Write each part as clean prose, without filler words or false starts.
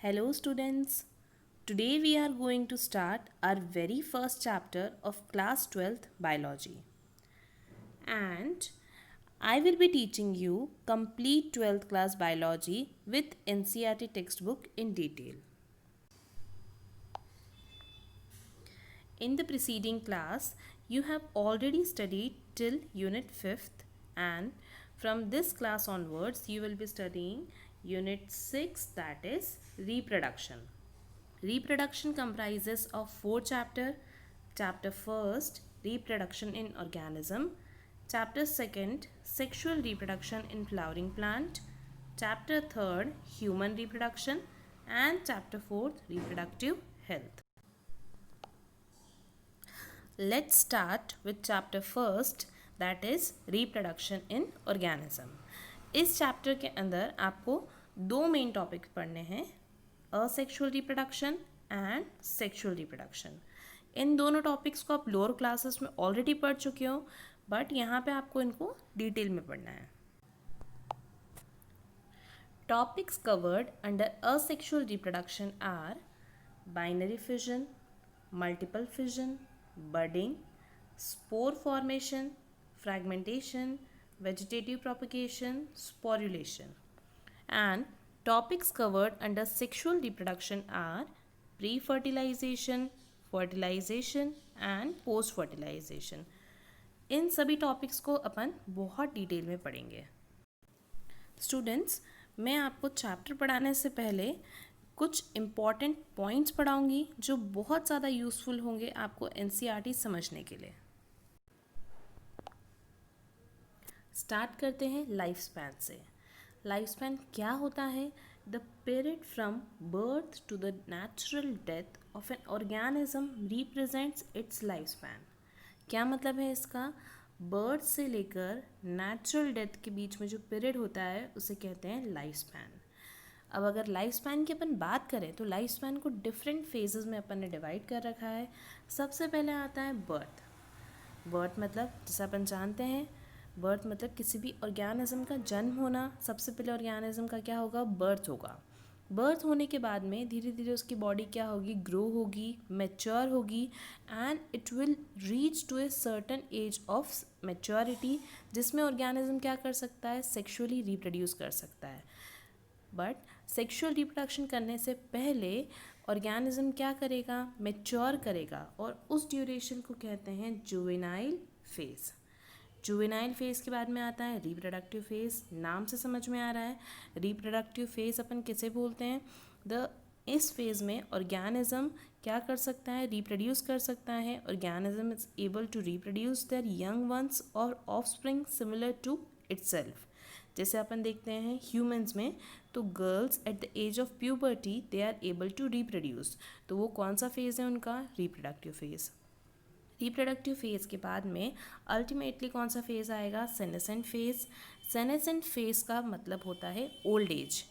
Hello, students. Today we are going to start our very first chapter of class 12th biology. And I will be teaching you complete 12th class biology with NCERT textbook in detail. In the preceding class, you have already studied till unit 5th, and from this class onwards you will be studying unit 6, that is reproduction. Reproduction comprises of 4 chapters. Chapter 1st, reproduction in organism. Chapter 2nd, sexual reproduction in flowering plant. Chapter 3rd, human reproduction. And chapter 4th, reproductive health. Let's start with chapter 1st, that is reproduction in organism. इस chapter के अंदर आपको दो main topic पढ़ने हैं, asexual reproduction and sexual reproduction. इन दोनों topics को आप लोअर क्लासेस में ऑलरेडी पढ़ चुके हो, बट यहाँ पे आपको इनको डिटेल में पढ़ना है. Topics covered under asexual reproduction are binary fission, multiple fission, budding, spore formation, fragmentation, vegetative propagation, sporulation. And topics covered under sexual reproduction are pre-fertilization, fertilization and post-fertilization. इन सभी टॉपिक्स को अपन बहुत डिटेल में पढ़ेंगे. Students, मैं आपको chapter पढ़ाने से पहले कुछ इम्पॉर्टेंट पॉइंट्स पढ़ाऊंगी जो बहुत ज़्यादा यूज़फुल होंगे आपको एनसीईआरटी समझने के लिए. स्टार्ट करते हैं लाइफ स्पैन से. लाइफ स्पैन क्या होता है? The period from birth to the natural death of an organism represents its life span. क्या मतलब है इसका? बर्थ से लेकर नेचुरल डेथ के बीच में जो पीरियड होता है उसे कहते हैं लाइफ स्पैन. अब अगर लाइफ स्पैन की अपन बात करें तो लाइफ स्पैन को डिफरेंट फेजेस में अपन ने डिवाइड कर रखा है. सबसे पहले आता है बर्थ. बर्थ मतलब, जैसा अपन जानते हैं, बर्थ मतलब किसी भी ऑर्गेनिज्म का जन्म होना. सबसे पहले ऑर्गेनिज्म का क्या होगा? बर्थ होगा. बर्थ होने के बाद में धीरे धीरे उसकी बॉडी क्या होगी? ग्रो होगी, मैच्योर होगी, and it will reach to a certain age of maturity, जिसमें ऑर्गेनिज्म क्या कर सकता है? सेक्सुअली रिप्रोड्यूस कर सकता है. बट सेक्सुअल रिप्रोडक्शन करने से पहले ऑर्गेनिज्म क्या करेगा? मैच्योर करेगा, और उस ड्यूरेशन को कहते हैं जुवेनाइल फेज. जुवेनाइल फेज़ के बाद में आता है रिप्रोडक्टिव फेज़. नाम से समझ में आ रहा है, रिप्रोडक्टिव फेज़ अपन किसे बोलते हैं? इस फेज़ में ऑर्गेनिज्म क्या कर सकता है? रिप्रोड्यूस कर सकता है. Organism is able to reproduce their young once और ऑफस्प्रिंग सिमिलर टू इटसेल्फ. जैसे अपन देखते हैं ह्यूमंस में, तो girls at the age of puberty they are able to reproduce. तो वो कौन सा फेज़ है उनका? Reproductive phase. रिप्रोडक्टिव फेज़ के बाद में अल्टीमेटली कौन सा फेज़ आएगा? Senescent phase. सेनेसेंट फेज़ का मतलब होता है ओल्ड एज.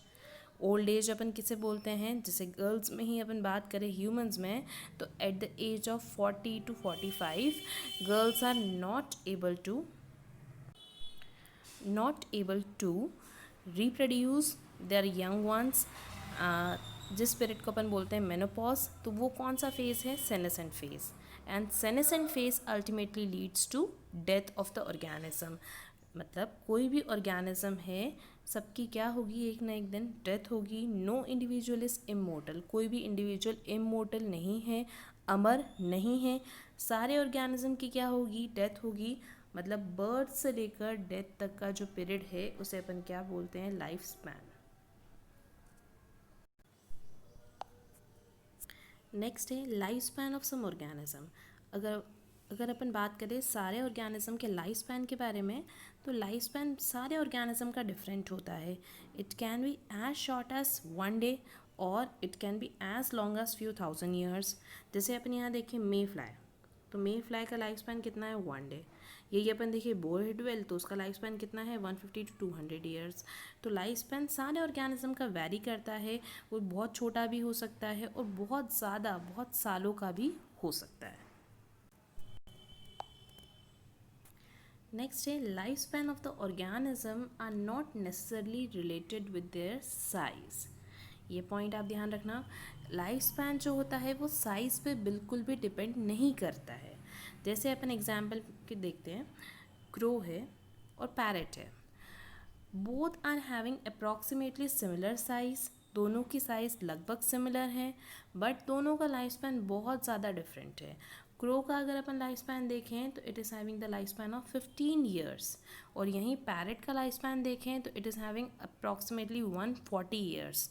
ओल्ड एज अपन किसे बोलते हैं? जैसे गर्ल्स में ही अपन बात करें ह्यूमंस में, तो at the age of 40 to 45 girls are not able to reproduce their young ones. जिस पीरियड को अपन बोलते हैं मेनोपॉज, तो वो कौन सा फेज़ है? Senescent phase. And senescent phase ultimately leads to death of the organism. मतलब कोई भी ऑर्गेनिज्म है, सबकी क्या होगी? एक ना एक दिन डेथ होगी. No individual is immortal. कोई भी इंडिविजुअल इमोर्टल नहीं है, अमर नहीं है. सारे ऑर्गेनिज्म की क्या होगी? डेथ होगी. मतलब बर्थ से लेकर डेथ तक का जो पीरियड है उसे अपन क्या बोलते हैं? Life span. नेक्स्ट है life span of some organism. अगर अपन बात करें सारे ऑर्गेनिज्म के लाइफ स्पैन के बारे में, तो लाइफ स्पैन सारे ऑर्गेनिज्म का डिफरेंट होता है. It can be as short as 1 day और it can be as long as few thousand years. जैसे अपन यहाँ देखें मे फ्लाई, तो मे फ्लाई का लाइफ स्पैन कितना है? 1 day. यही अपन देखिए बोर हेडवेल, तो उसका लाइफ स्पैन कितना है? 150 to 200 years. तो लाइफ स्पैन सारे ऑर्गेनिज्म का वैरी करता है. वो बहुत छोटा भी हो सकता है और बहुत ज़्यादा, बहुत सालों का भी हो सकता है. नेक्स्ट है life span of the organism are not necessarily related with their size. ये पॉइंट आप ध्यान रखना। लाइफ स्पैन जो होता है वो साइज़ पे बिल्कुल भी डिपेंड नहीं करता है। जैसे अपन एग्जाम्पल के देखते हैं, क्रो है और पैरेट है, both are having approximately similar size, दोनों की साइज़ लगभग सिमिलर है, बट दोनों का लाइफ स्पैन बहुत ज़्यादा डिफरेंट है। क्रो का अगर अपन लाइफ स्पैन देखें तो it is having the life span of 15 years, और यहीं पैरेट का लाइफ स्पैन देखें तो it is having approximately 140 years.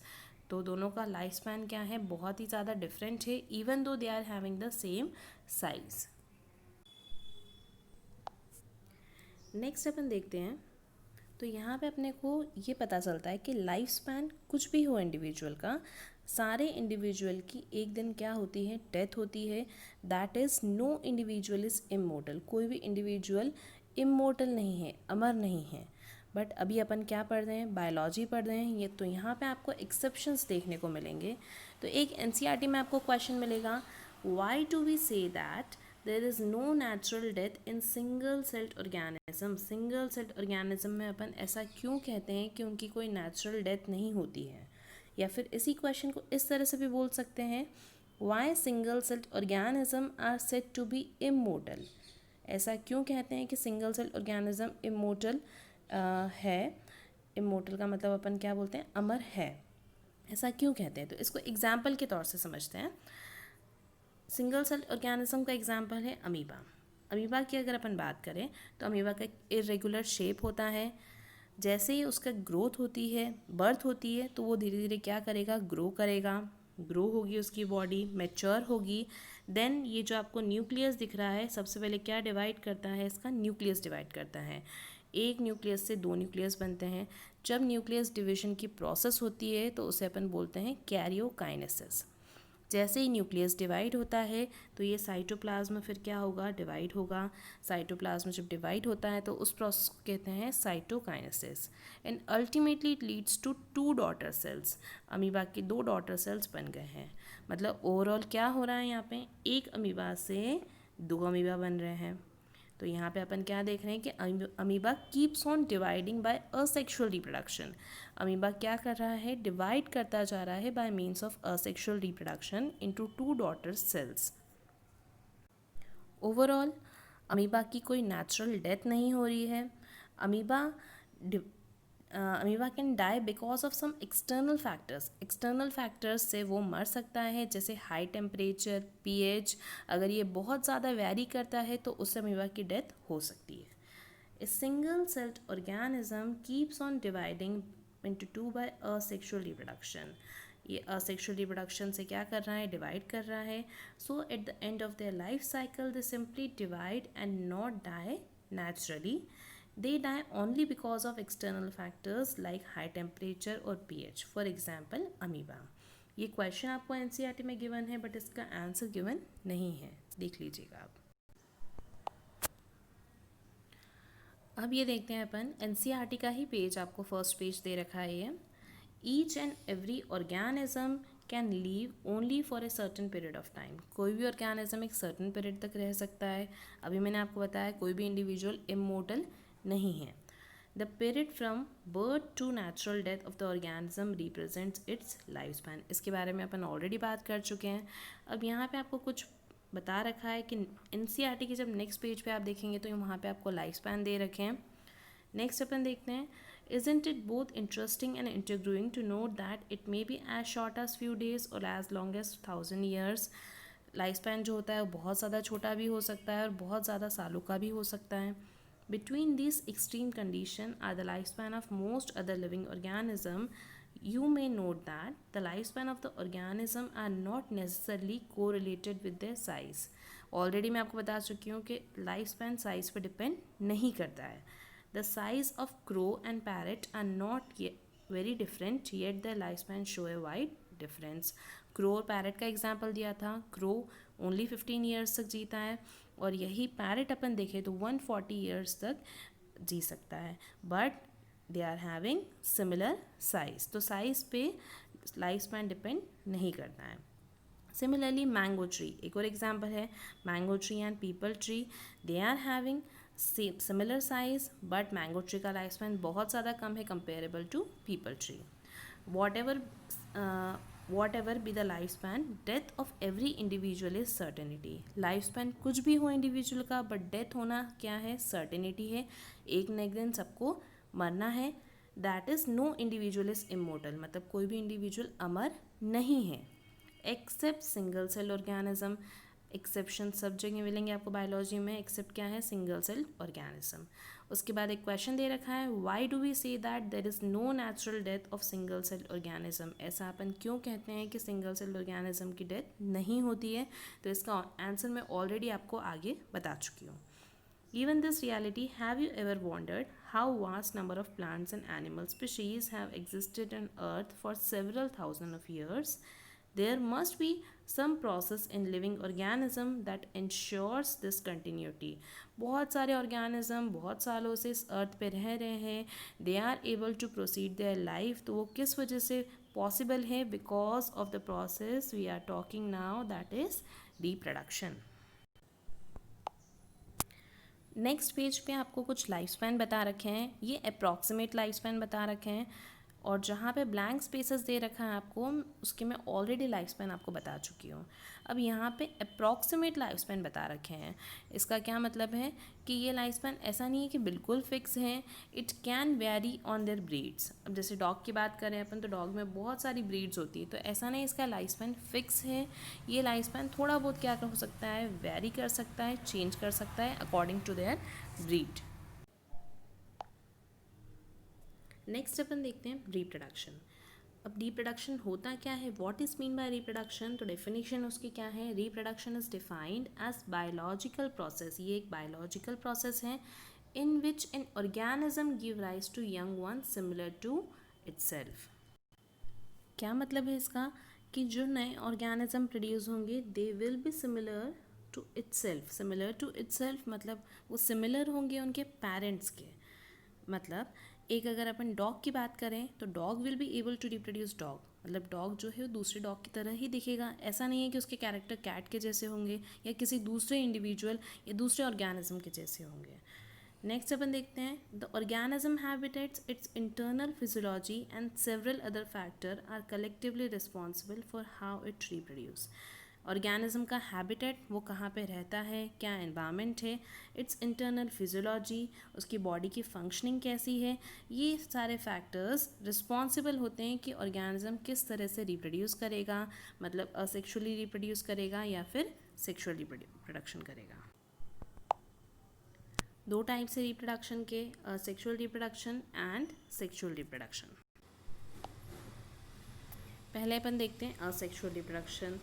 तो दोनों का लाइफ स्पैन क्या है, बहुत ही ज़्यादा डिफरेंट है, even though they are having the same size. Next अपन देखते हैं, तो यहाँ पे अपने को ये पता चलता है कि लाइफ स्पैन कुछ भी हो इंडिविजुअल का, सारे इंडिविजुअल की एक दिन क्या होती है, डेथ होती है। That is no individual is immortal, कोई भी इंडिविजुअल इमोर्टल नहीं है, अमर नहीं है। बट अभी अपन क्या पढ़ रहे हैं, बायोलॉजी पढ़ रहे हैं, ये तो यहाँ पे आपको एक्सेप्शंस देखने को मिलेंगे। तो एक एनसीईआरटी में आपको क्वेश्चन मिलेगा, why do we say that there is no natural death in single celled organism. Single celled organism में अपन ऐसा क्यों कहते हैं कि उनकी कोई नेचुरल डेथ नहीं होती है। या फिर इसी क्वेश्चन को इस तरह से भी बोल सकते हैं, why single celled organism are said to be immortal. ऐसा क्यों कहते हैं कि सिंगल सेल्ड ऑर्गेनिज्म इमोर्टल है। इमोर्टल का मतलब अपन क्या बोलते हैं, अमर है। ऐसा क्यों कहते हैं, तो इसको एग्जाम्पल के तौर से समझते हैं। सिंगल सेल ऑर्गेनिज्म का एग्जाम्पल है अमीबा। अमीबा की अगर अपन बात करें तो अमीबा का इरेगुलर शेप होता है। जैसे ही उसका ग्रोथ होती है, बर्थ होती है, तो वो धीरे धीरे क्या करेगा, ग्रो होगी उसकी बॉडी, मैच्योर होगी। देन ये जो आपको न्यूक्लियस दिख रहा है, सबसे पहले क्या डिवाइड करता है, इसका न्यूक्लियस डिवाइड करता है। एक न्यूक्लियस से दो न्यूक्लियस बनते हैं। जब न्यूक्लियस डिवीजन की प्रोसेस होती है तो उसे अपन बोलते हैं कैरियोकाइनेसिस। जैसे ही न्यूक्लियस डिवाइड होता है तो ये साइटोप्लाज्म फिर क्या होगा, डिवाइड होगा। साइटोप्लाज्म जब डिवाइड होता है तो उस प्रोसेस को कहते हैं cytokinesis, and ultimately it leads to 2 daughter cells. Amoeba के 2 डॉटर सेल्स बन गए हैं। मतलब ओवरऑल क्या हो रहा है, यहाँ पे एक अमीबा से 2 अमीबा बन रहे हैं। तो यहाँ पे अपन क्या देख रहे हैं कि amoeba keeps on dividing by asexual reproduction. Amoeba क्या कर रहा है, डिवाइड करता जा रहा है by means of asexual reproduction into 2 daughter cells. Overall amoeba की कोई नेचुरल डेथ नहीं हो रही है। Amoeba can die because of some external factors. External factors से वो मर सकता है, जैसे हाई टेम्परेचर, पीएच। अगर ये बहुत ज़्यादा वेरी करता है तो उससे अमीबा की डेथ हो सकती है। A single celled organism keeps on dividing into 2 by asexual reproduction. ये असेक्सुअल रिप्रोडक्शन से क्या कर रहा है, डिवाइड कर रहा है। So at the end of their life cycle they simply divide and not die naturally. They die only because of external factors like high temperature or pH. For example, amoeba. ये question आपको NCERT में given है, but इसका answer given नहीं है, देख लीजिएगा आप। अब ये देखते हैं अपन, एनसीईआरटी का ही पेज आपको फर्स्ट पेज दे रखा है ये। Each and every organism can leave only for a certain period of time. कोई भी ऑर्गेनिज्म एक सर्टन पीरियड तक रह सकता है। अभी मैंने आपको बताया कोई भी इंडिविजुअल इमोर्टल नहीं है। The period from birth to natural death of the organism represents its life span. इसके बारे में अपन ऑलरेडी बात कर चुके हैं। अब यहाँ पे आपको कुछ बता रखा है कि एनसीईआरटी के जब नेक्स्ट पेज पे आप देखेंगे तो वहाँ पे आपको लाइफ स्पैन दे रखे हैं। नेक्स्ट अपन देखते हैं, isn't it both interesting and intriguing to note that it may be as short as few days or as long as 1000 years। Life span जो होता है वो बहुत ज़्यादा छोटा भी हो सकता है और बहुत ज़्यादा सालों का भी हो सकता है। Between these extreme conditions are the lifespan of most other living organism. You may note that the lifespan of the organism are not necessarily correlated with their size. Already मैं आपको बता चुकी हूँ कि लाइफ स्पैन साइज पर depend नहीं करता है। The size of crow and parrot are not very different, yet their lifespan show a wide difference. Crow और पैरट का एग्जाम्पल दिया था। क्रो ओनली 15 ईयर्स तक जीता है, और यही पैरट अपन देखें तो 140 ईयर्स तक जी सकता है, but they are having similar size. तो साइज पे लाइफ स्पैन डिपेंड नहीं करता है। सिमिलरली मैंगो ट्री एक और एग्जाम्पल है। Mango tree and peepal tree, they are having similar size, but mango tree का लाइफ स्पैन बहुत ज़्यादा कम है comparable to peepal tree. Whatever whatever be the life span, death of every individual is certainty. Life span कुछ भी हो individual का, but death होना क्या है, सर्टेनिटी है. एक न एक दिन सबको मरना है. That is no individual is immortal, मतलब कोई भी इंडिविजुअल अमर नहीं है except single cell organism. Exception सब जगह मिलेंगे आपको बायोलॉजी में, एक्सेप्ट क्या है, सिंगल सेल ऑर्गेनिज्म. उसके बाद एक क्वेश्चन दे रखा है, why do we say that there is no natural death of single cell organism. ऐसा अपन क्यों कहते हैं कि सिंगल सेल ऑर्गेनिज्म की डेथ नहीं होती है. तो इसका आंसर मैं ऑलरेडी आपको आगे बता चुकी हूँ. Given this reality, have you ever wondered how vast number of plants and animal species have existed on Earth for several thousands of years? There must be some process in living organism that ensures this continuity. बहुत सारे organism बहुत सालों से इस अर्थ पे रह रहे हैं. They are able to proceed their life. तो वो किस वजह से पॉसिबल है? Because of the process we are talking now, that is reproduction. Next page पे आपको कुछ लाइफ स्पैन बता रखे हैं. ये अप्रॉक्सीमेट लाइफ स्पैन बता रखे हैं, और जहाँ पे ब्लैंक स्पेसेस दे रखा है आपको, उसके मैं ऑलरेडी लाइफ स्पैन आपको बता चुकी हूँ. अब यहाँ पे अप्रॉक्सीमेट लाइफ स्पैन बता रखे हैं. इसका क्या मतलब है कि ये लाइफ स्पैन ऐसा नहीं है कि बिल्कुल फिक्स है. It can very on their breeds. अब जैसे डॉग की बात करें अपन, तो डॉग में बहुत सारी ब्रीड्स होती है, तो ऐसा नहीं इसका लाइफ स्पैन फिक्स है. ये लाइफ स्पैन थोड़ा बहुत क्या हो सकता है, वेरी कर सकता है, चेंज कर सकता है according to their breed. Next अपन देखते हैं रिप्रोडक्शन. अब रिप्रोडक्शन होता क्या है, what is mean by reproduction. तो डेफिनेशन उसकी क्या है, reproduction is defined as biological process. ये एक बायोलॉजिकल प्रोसेस है in which an organism give rise to young one similar to itself. क्या मतलब है इसका, कि जो नए ऑर्गेनिज्म प्रोड्यूस होंगे they will be similar to itself. Similar to itself मतलब वो सिमिलर होंगे उनके पेरेंट्स के. मतलब एक अगर अपन डॉग की बात करें, तो dog will be able to reproduce dog. मतलब डॉग जो है वो दूसरे डॉग की तरह ही दिखेगा. ऐसा नहीं है कि उसके कैरेक्टर कैट के जैसे होंगे या किसी दूसरे इंडिविजुअल या दूसरे ऑर्गेनिज्म के जैसे होंगे. नेक्स्ट अपन देखते हैं, the organism habitats, its internal physiology and several other factor are collectively responsible for how it reproduce. Organism का हैबिटेट, वो कहाँ पे रहता है, क्या एनवायरनमेंट है, इट्स इंटरनल फिजियोलॉजी, उसकी बॉडी की फंक्शनिंग कैसी है, ये सारे फैक्टर्स रिस्पॉन्सिबल होते हैं कि ऑर्गेनिज्म किस तरह से रिप्रोड्यूस करेगा. मतलब असेक्सुअली रिप्रोड्यूस करेगा या फिर सेक्सुअल रिप्रोडक्शन करेगा. दो टाइप से रिप्रोडक्शन के, sexual reproduction and sexual reproduction. पहले अपन देखते हैं asexual reproduction.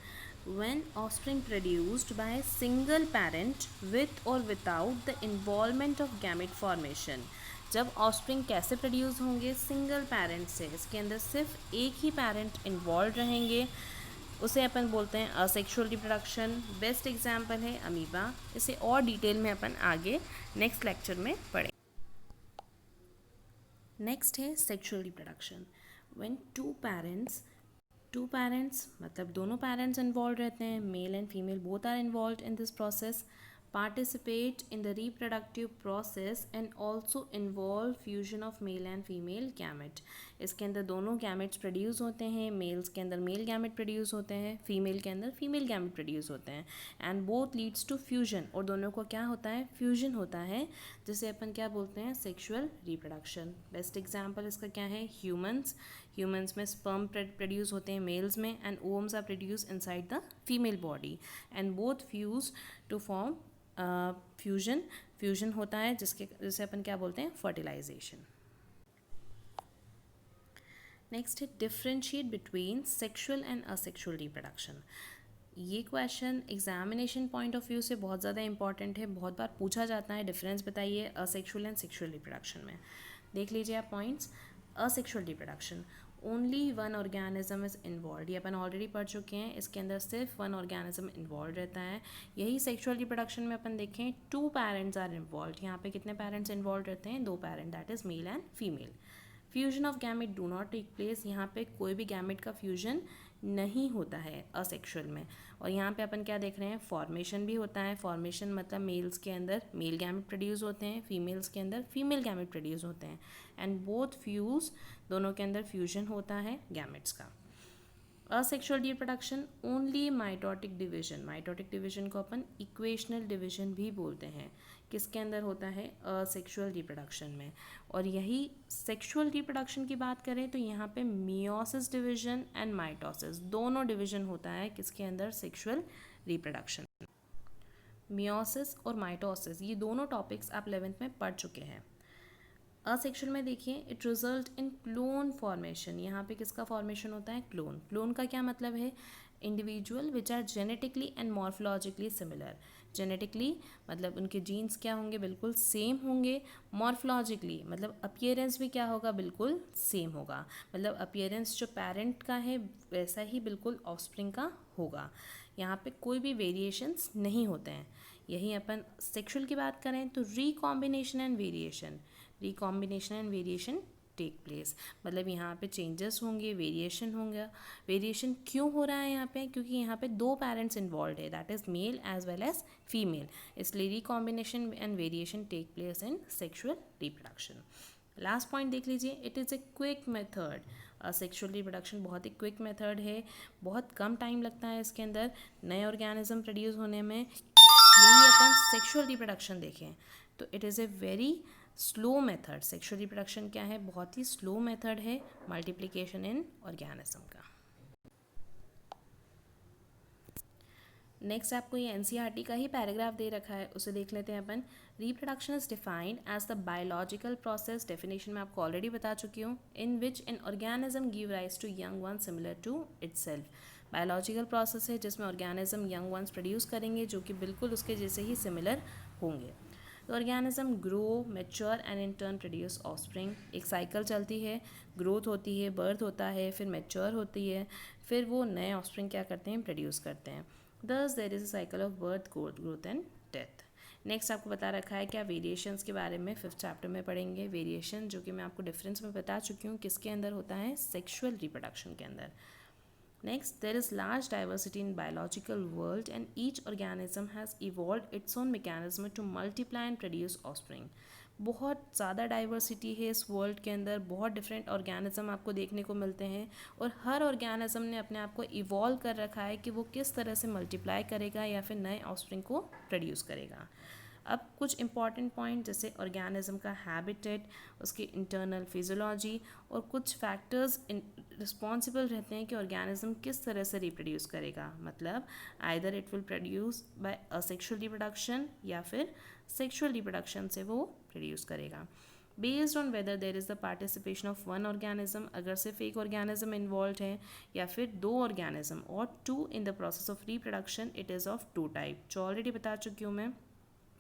When offspring produced by a single parent with or without the involvement of gamete formation. जब ऑस्प्रिंग कैसे प्रोड्यूस होंगे, सिंगल पेरेंट से, इसके अंदर सिर्फ एक ही पेरेंट इन्वॉल्व रहेंगे, उसे अपन बोलते हैं असेक्सुअल रिप्रोडक्शन. बेस्ट एग्जाम्पल है अमीबा. इसे और डिटेल में अपन आगे नेक्स्ट लेक्चर में पढ़ें. नेक्स्ट है sexual reproduction. When two parents मतलब दोनों पेरेंट्स इन्वॉल्व रहते हैं, male and female both are involve in this process, participate in the reproductive process and also involve fusion of male and female gamete. इसके अंदर दोनों gametes produce होते हैं. Mails के अंदर मेल गैमेट प्रोड्यूस होते हैं, फीमेल के अंदर फीमेल गैमेट प्रोड्यूस होते हैं, and both leads to fusion. और दोनों को क्या होता है, फ्यूजन होता है, जिसे अपन क्या बोलते हैं, सेक्सुअल रिप्रोडक्शन. बेस्ट एग्जाम्पल इसका क्या है, ह्यूमंस में स्पर्म प्रोड्यूस होते हैं मेल्स में, and ova are produce inside the female body, and both fuse to form fusion होता है, जिसे अपन क्या बोलते हैं, फर्टिलाइजेशन. नेक्स्ट है differentiate between sexual and asexual reproduction. ये question examination point of view से बहुत ज़्यादा इंपॉर्टेंट है, बहुत बार पूछा जाता है. डिफरेंस बताइए असेक्सुअल एंड सेक्सुअल रिप्रोडक्शन में. देख लीजिए आप points. Asexual reproduction, only one organism is involve. ये अपन ऑलरेडी पढ़ चुके हैं. इसके अंदर सिर्फ वन ऑर्गेनिज्म इन्वॉल्व रहता है. यही सेक्सुअल रिप्रोडक्शन में अपन देखें, टू पेरेंट्स आर इन्वॉल्व. यहाँ पे कितने पेरेंट्स इन्वॉल्व रहते हैं, दो parent, that is male and female. Fusion of gamete do not take place. यहाँ पे कोई भी गैमेट का फ्यूजन नहीं होता है असेक्सुअल में. और यहाँ पे अपन क्या देख रहे हैं, फॉर्मेशन भी होता है. फॉर्मेशन मतलब मेल्स के अंदर मेल गैमेट प्रोड्यूस होते हैं, फीमेल्स के अंदर फीमेल गैमेट प्रोड्यूस होते हैं, एंड बोथ फ्यूज, दोनों के अंदर फ्यूजन होता है गैमेट्स का. Asexual reproduction only mitotic division, mitotic division को अपन इक्वेशनल डिवीजन भी बोलते हैं, किसके अंदर होता है, असेक्सुअल रिप्रोडक्शन में। और यही सेक्सुअल रिप्रोडक्शन की बात करें तो यहाँ पे मियोसिस डिवीजन एंड माइटोसिस दोनों डिवीजन होता है किसके अंदर, सेक्सुअल रिप्रोडक्शन। मियोसिस और माइटोसिस ये दोनों टॉपिक्स आप 11th में पढ़ चुके हैं। असेक्सुअल में देखिए, it result in clone formation, यहाँ पे किसका फॉर्मेशन होता है, क्लोन। क्लोन का क्या मतलब है, individual which are genetically and morphologically similar. Genetically मतलब उनके जीन्स क्या होंगे, बिल्कुल सेम होंगे। मॉर्फोलॉजिकली मतलब अपीयरेंस भी क्या होगा, बिल्कुल सेम होगा। मतलब अपीयरेंस जो पेरेंट का है वैसा ही बिल्कुल ऑफस्प्रिंग का होगा। यहाँ पे कोई भी वेरिएशंस नहीं होते हैं। यही अपन सेक्सुअल की बात करें तो recombination and variation, recombination and variation take place, मतलब यहाँ पे चेंजेस होंगे, वेरिएशन होंगे। वेरिएशन क्यों हो रहा है यहाँ पे, क्योंकि यहाँ पे दो पेरेंट्स इन्वॉल्व है, that is male as well as female, इसलिए recombination and variation take place in sexual reproduction. Last point देख लीजिए, it is a quick method. Sexual reproduction बहुत ही क्विक मेथड है, बहुत कम टाइम लगता है इसके अंदर नए ऑर्गेनिज्म प्रोड्यूस होने में। यही अपन सेक्सुअल रिप्रोडक्शन देखें तो it is a very slow method. Sexual reproduction क्या है, बहुत ही स्लो मेथड है मल्टीप्लिकेशन इन ऑर्गेनिज्म का। नेक्स्ट आपको ये एनसीईआरटी का ही पैराग्राफ दे रखा है, उसे देख लेते हैं अपन। Reproduction is defined as the biological process, definition में आपको ऑलरेडी बता चुकी हूँ, in which an organism give rise to young one similar to itself. Biological process है जिसमें ऑर्गेनिज्म यंग वंस प्रोड्यूस करेंगे जो कि बिल्कुल उसके जैसे ही सिमिलर होंगे। तो organism grow, mature and in turn produce offspring. एक साइकिल चलती है, ग्रोथ होती है, बर्थ होता है, फिर मैच्योर होती है, फिर वो नए ऑफस्प्रिंग क्या करते हैं, प्रोड्यूस करते हैं। Thus there is a cycle of birth, growth and death. Next आपको बता रखा है क्या, वेरिएशंस के बारे में 5th चैप्टर में पढ़ेंगे। वेरिएशन जो कि मैं आपको डिफरेंस में बता चुकी हूँ किसके अंदर होता है, सेक्सुअल रिप्रोडक्शन के अंदर। Next, there is large diversity in biological world and each organism has evolved its own mechanism to multiply and produce offspring. बहुत ज़्यादा डाइवर्सिटी है इस वर्ल्ड के अंदर, बहुत डिफरेंट ऑर्गेनिज्म आपको देखने को मिलते हैं और हर ऑर्गेनिज्म ने अपने आप को इवॉल्व कर रखा है कि वो किस तरह से मल्टीप्लाई करेगा या फिर नए ऑफस्प्रिंग को प्रोड्यूस करेगा। अब कुछ इंपॉर्टेंट पॉइंट जैसे ऑर्गेनिज्म का हैबिटेट, उसकी इंटरनल फिजियोलॉजी और कुछ फैक्टर्स रिस्पॉन्सिबल रहते हैं कि ऑर्गेनिज्म किस तरह से रिप्रोड्यूस करेगा। मतलब either it will produce by asexual reproduction या फिर सेक्सुअल रिप्रोडक्शन से वो प्रोड्यूस करेगा। Based on whether there is the participation of one organism, अगर सिर्फ एक ऑर्गेनिज्म इन्वॉल्व है या फिर दो ऑर्गेनिज्म और two in the process of reproduction, it is of two type, जो ऑलरेडी बता चुकी हूँ मैं।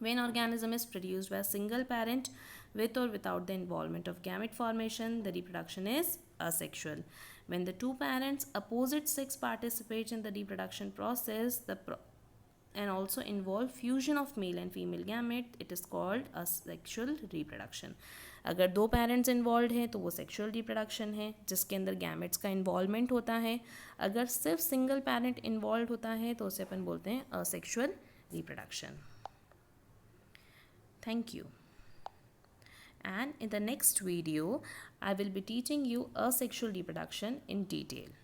When organism is produced by a single parent with or without the involvement of gamete formation, the reproduction is asexual. When the two parents opposite sex participate in the reproduction process and also involve fusion of male and female gamete, it is called asexual reproduction. अगर दो parents involve हैं तो वो sexual reproduction है जिसके अंदर gametes का involvement होता है। अगर सिर्फ सिंगल पेरेंट इन्वॉल्व होता है तो उसे अपन बोलते हैं asexual reproduction. Thank you. And in the next video, I will be teaching you asexual reproduction in detail.